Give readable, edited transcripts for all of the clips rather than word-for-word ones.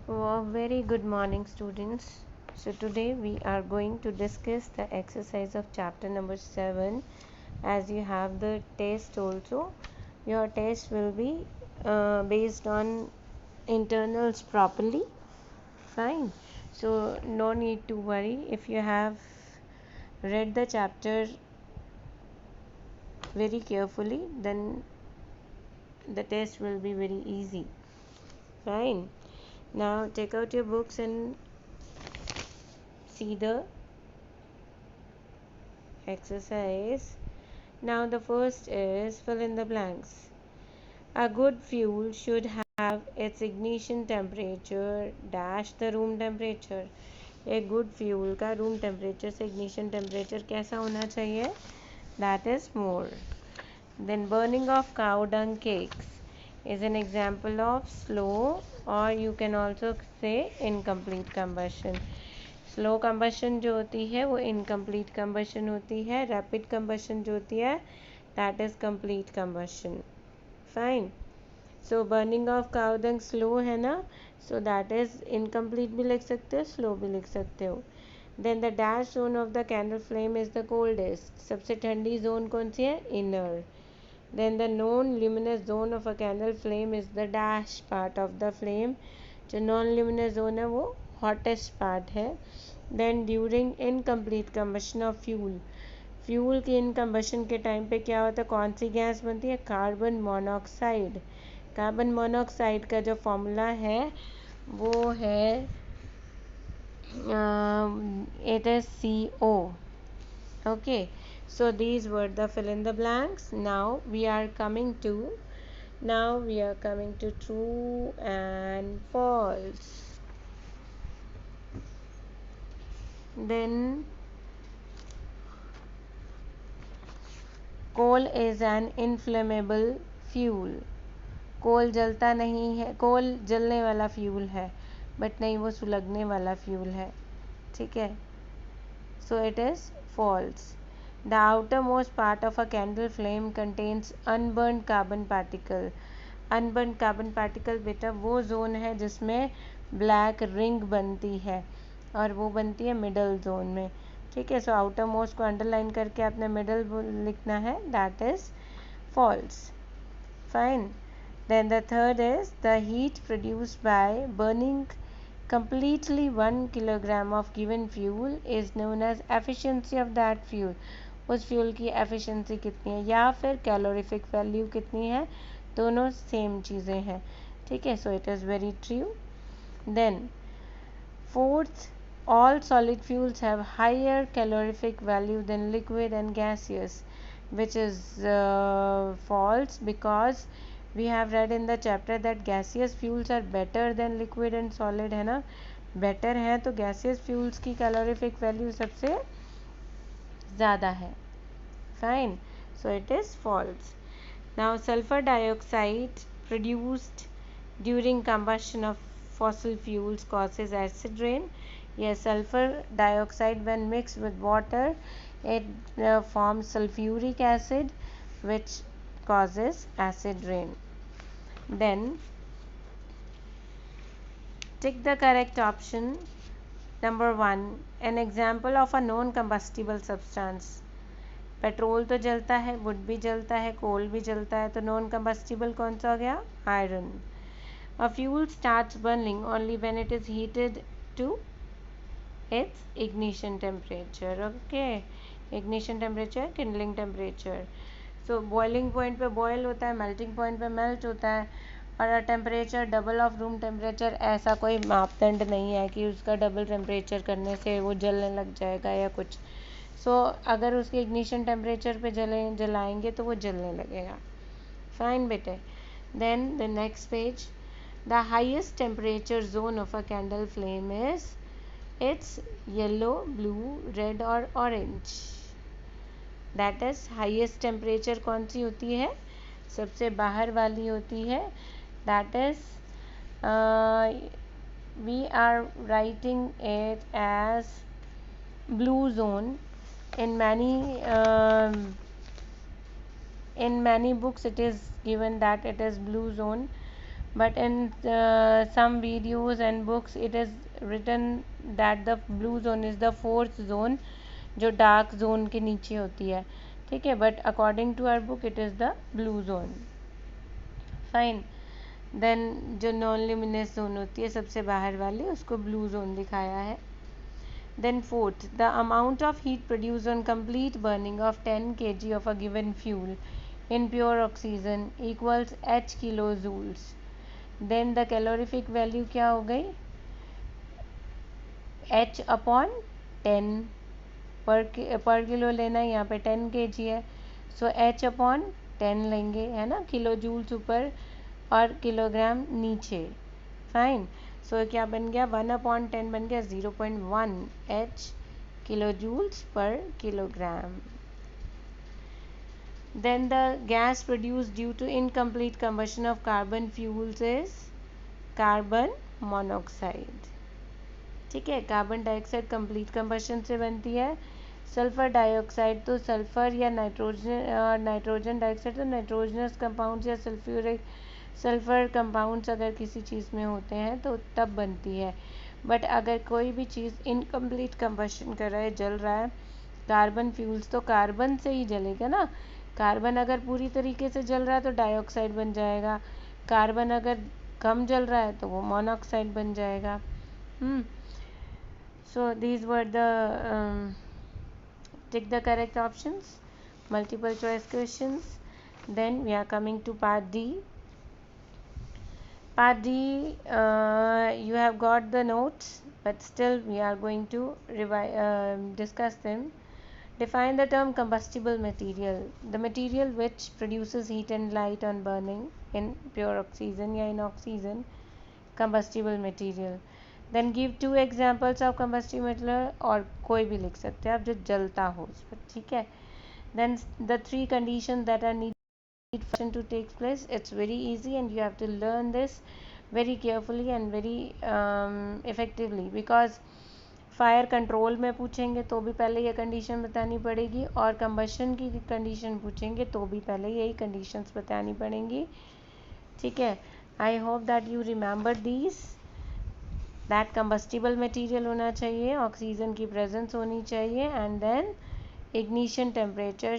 Very good morning, students. So today we are going to discuss the exercise of chapter number 7. As you have the test also, your test will be based on internals properly. Fine. So no need to worry. If you have read the chapter very carefully, then the test will be very easy. Fine. Now take out your books and see the exercise. Now the first is fill in the blanks. A good fuel should have its ignition temperature dash the room temperature. एक good fuel का room temperature से ignition temperature कैसा होना चाहिए? That is more. Then burning of cow dung cakes is an example of slow, or you can also say incomplete combustion. Slow combustion जो होती है वो इनकम्प्लीट कंबशन होती है. रैपिड कंबशन जो होती है that is complete combustion. Fine. So burning of cow Dang slow है ना, सो दैट इज़ इनकम्प्लीट भी लिख सकते हो, स्लो भी लिख सकते हो. Then the dash zone of the candle flame is the coldest. सबसे ठंडी जोन कौन सी है? Inner. Then the non-luminous zone of a candle flame is the dash part of the flame. जो non-luminous zone है वो hottest part है. Then during incomplete combustion of fuel की इनकम्बशन के टाइम पे क्या होता है? कौन सी गैस बनती है? Carbon monoxide. कार्बन मोनोऑक्साइड का जो फॉर्मूला है वो है it is CO. Okay. So these were the fill in the blanks. Now we are coming to true and false. Then coal is an inflammable fuel. कोल जलता नहीं है, कोल जलने वाला फ्यूल है, बट नहीं, वो सुलगने वाला फ्यूल है. ठीक है. So it is false. The outermost part of a candle flame contains unburned carbon particle. Unburned carbon particle बेटा वो जोन है जिसमें ब्लैक रिंग बनती है, और वो बनती है मिडल जोन में. ठीक है. सो आउटर मोस्ट को अंडरलाइन करके आपने मिडल लिखना है. That is false. Fine. Then the third is the heat produced by burning completely 1 kilogram of given fuel is known as efficiency of that fuel. उस fuel की efficiency कितनी है या फिर कैलोरीफिक वैल्यू कितनी है, दोनों सेम चीज़ें हैं. ठीक है. So it is very true. Then fourth, all solid fuels have higher calorific value than liquid and gaseous, which is false, because we have read in the chapter that gaseous fuels are better than liquid and solid. है ना, better है तो gaseous fuels की calorific value सबसे ज़्यादा है. Fine. So it is false. Now sulfur dioxide produced during combustion of fossil fuels causes acid rain. Yes, sulfur dioxide when mixed with water, it forms sulfuric acid, which causes acid rain. Then tick the correct option. Number 1, an example of a non-combustible substance. Petrol तो जलता है, would भी जलता है, कोल भी जलता है, तो नॉन कंबस्टिबल कौन सा हो गया? Iron. A fuel starts burning only when it is heated to its ignition temperature. Okay. Ignition temperature, kindling temperature. So boiling point पे बॉयल होता है, मेल्टिंग पॉइंट पे मेल्ट होता है, और temperature double of room temperature ऐसा कोई मापदंड नहीं है कि उसका डबल टेम्परेचर करने से वो जलने लग जाएगा या कुछ. सो अगर उसके इग्निशन टेम्परेचर पे जलाएंगे तो वो जलने लगेगा. फाइन बेटे. Then the next page. The highest temperature zone of a candle flame is its yellow, blue, red और orange. That is highest temperature कौन सी होती है? सबसे बाहर वाली होती है. That is we are writing it as blue zone. In many books it is given that it is blue zone, but in some videos and books it is written that the blue zone is the fourth zone, जो dark zone के नीचे होती है, ठीक है, but according to our book it is the blue zone. Fine. Then जो non luminous zone होती है सबसे बाहर वाली, उसको ब्लू जोन दिखाया है. Then fourth, the amount of heat produce on complete burning of 10 kg of a given fuel in pure oxygen equals h kilojoules. Then the calorific value क्या हो गई, h अपॉन 10 पर किलो लेना है, यहाँ पे 10 kg है, सो h अपॉन 10 लेंगे, है ना, किलो जूल्स ऊपर और किलोग्राम नीचे. फाइन. सो क्या बन गया, 1/10 बन गया 0.1 h kilo joules per kilogram. Then the gas produced due to incomplete combustion of carbon fuels is carbon monoxide. ठीक है, कार्बन डाइऑक्साइड कंप्लीट कंबशन से बनती है. सल्फर डाइऑक्साइड तो सल्फर या नाइट्रोजन डाइऑक्साइड तो नाइट्रोजनस कंपाउंड्स या सल्फर कंपाउंड्स अगर किसी चीज़ में होते हैं तो तब बनती है. बट अगर कोई भी चीज़ इनकम्प्लीट कंबशन कर रहा है, जल रहा है, कार्बन फ्यूल्स तो कार्बन से ही जलेगा ना. कार्बन अगर पूरी तरीके से जल रहा है तो डाइऑक्साइड बन जाएगा, कार्बन अगर कम जल रहा है तो वो मोनोऑक्साइड बन जाएगा. So these were the tick the correct options, multiple choice questions. Then we are coming to part D. Part D, you have got the notes, but still we are going to discuss them. Define the term combustible material. The material which produces heat and light on burning in pure oxygen या in oxygen, combustible material. Then give 2 examples of combustible material, और कोई भी लिख सकते हैं आप जो जलता हो उस पर, ठीक है. Then the 3 conditions that are needed to take place. It's very easy and you have to learn this very carefully and very effectively, because fire control में पूछेंगे तो भी पहले ये कंडीशन बतानी पड़ेगी, और कंबशन की कंडीशन पूछेंगे तो भी पहले यही कंडीशंस बतानी पड़ेंगी. ठीक है. I hope that you remember these. That combustible material होना चाहिए, ऑक्सीजन की प्रेजेंस होनी चाहिए, and then ignition temperature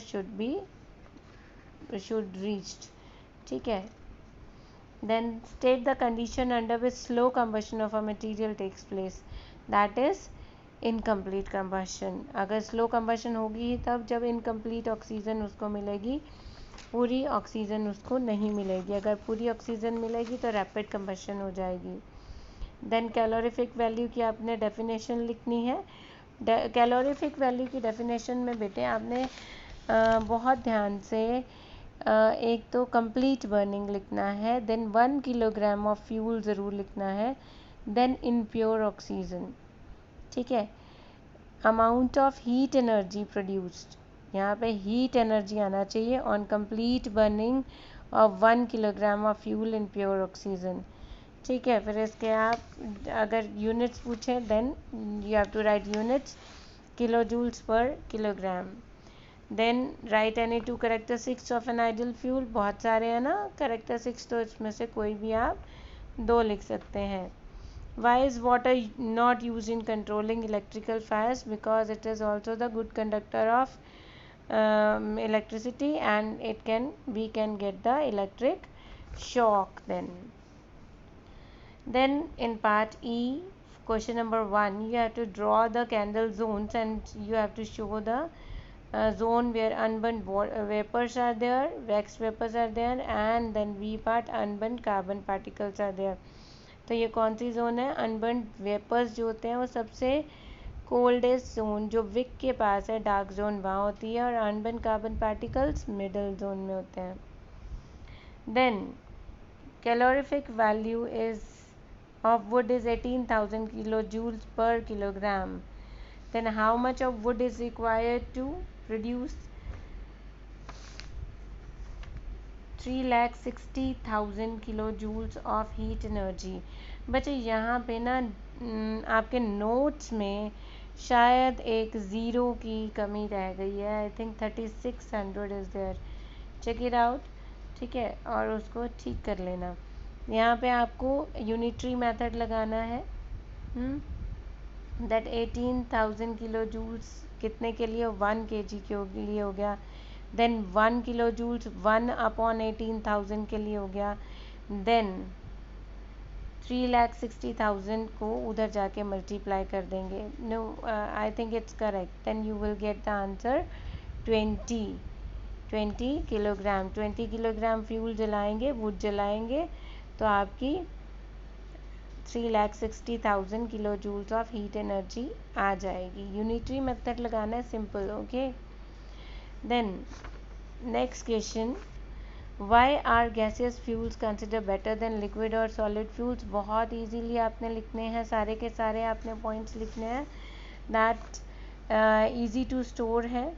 should reached. ठीक है. Then state the condition under which slow combustion of a material takes place. That is incomplete combustion. अगर slow combustion होगी तब जब incomplete ऑक्सीजन उसको मिलेगी, पूरी ऑक्सीजन उसको नहीं मिलेगी. अगर पूरी ऑक्सीजन मिलेगी तो रैपिड combustion हो जाएगी. देन कैलोरीफिक वैल्यू की आपने डेफिनेशन लिखनी है. कैलोरीफिक वैल्यू की डेफिनेशन में बेटे आपने बहुत ध्यान से एक तो कंप्लीट बर्निंग लिखना है, देन 1 किलोग्राम ऑफ फ्यूल ज़रूर लिखना है, देन इन प्योर ऑक्सीजन. ठीक है. Amount of heat energy produced, यहाँ पे हीट एनर्जी आना चाहिए on complete burning of 1 kilogram of fuel in pure oxygen. ठीक है. फिर इसके आप अगर यूनिट्स पूछें then you have to write units, kilo joules per kilogram. Then write any 2 characteristics of an ideal fuel. बहुत सारे हैं ना कैरेक्टरिस्टिक्स, तो इसमें से कोई भी आप 2 लिख सकते हैं. Why is water not use in controlling electrical fires? Because it is also the good conductor of electricity and we can get the electric shock. Then in part E, question number 1, you have to draw the candle zones and you have to show the zone where unburnt vapors are there, wax vapors are there, and then V part unburnt carbon particles are there. तो ये कौन सी zone है? Unburned vapours जो होते हैं वो सबसे coldest zone जो विक के पास है, डार्क जोन वहाँ होती है, और unburn carbon particles middle zone में होते हैं. Then calorific value is of wood is 18,000 kilo joules per kilogram. Then how much of wood is required to produce 3,60,000 kilo joules of heat energy. बच्चे यहाँ पे ना आपके नोट्स में शायद एक ज़ीरो की कमी रह गई है. I think 3600 is there. Check it out. ठीक है. और उसको ठीक कर लेना. यहाँ पे आपको यूनिटरी मेथड लगाना है। दैट 18,000 किलो जूल्स कितने के लिए, 1 kg के लिए हो गया। देन 1 किलो जूल्स 1/18,000 के लिए हो गया। देन 3,60,000 को उधर जाके मल्टीप्लाई कर देंगे। No, I think it's correct. Then you will get the answer 20 kilogram. 20 kilogram fuel जलाएंगे, वुड जलाएंगे, तो आपकी 3,60,000 kilo joules of heat energy आ जाएगी। यूनिटरी मेथड लगाना है, simple. Okay, then next question, why are gaseous fuels consider better than liquid और solid fuels. बहुत ईजीली आपने लिखने हैं, सारे के सारे आपने पॉइंट्स लिखने हैं। दैट ईजी टू स्टोर है,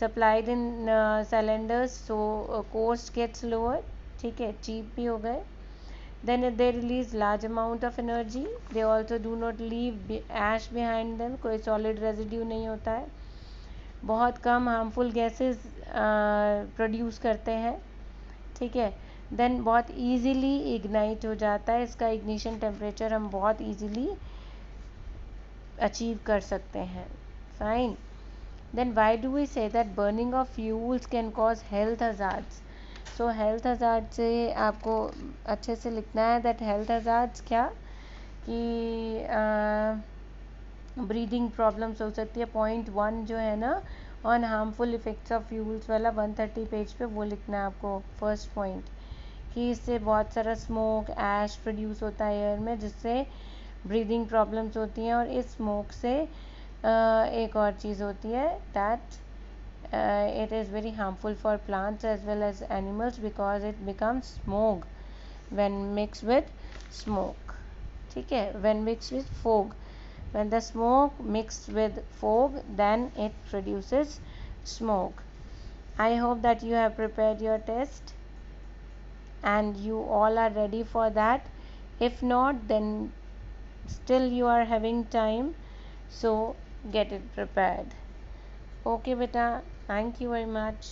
supplied in cylinders, so cost gets lower, ठीक है, चीप भी हो गए। Then they release large amount of energy. They also do not leave ash behind them. कोई solid residue नहीं होता है। बहुत कम harmful gases प्रोड्यूस करते हैं, ठीक है। देन बहुत easily ignite हो जाता है, इसका ignition temperature हम बहुत easily अचीव कर सकते हैं। Fine. Then why do we say that burning of fuels can cause health hazards. So health hazard से आपको अच्छे से लिखना है दैट हेल्थ हजार्ड्स क्या, कि ब्रीदिंग प्रॉब्लम्स हो सकती है। पॉइंट 1 जो है ना, on harmful effects of fuels वाला 130 पेज पे, वो लिखना है आपको। फर्स्ट पॉइंट कि इससे बहुत सारा स्मोक, ऐश प्रोड्यूस होता है एयर में, जिससे ब्रीदिंग प्रॉब्लम्स होती हैं। और इस स्मोक से एक और चीज़ होती है, that it is very harmful for plants as well as animals because it becomes smoke when mixed with smoke, ठीक है, when mixed with fog. When the smoke mixed with fog, then it produces smoke. I hope that you have prepared your test and you all are ready for that. If not, then still you are having time, so get it prepared. Okay beta, thank you very much.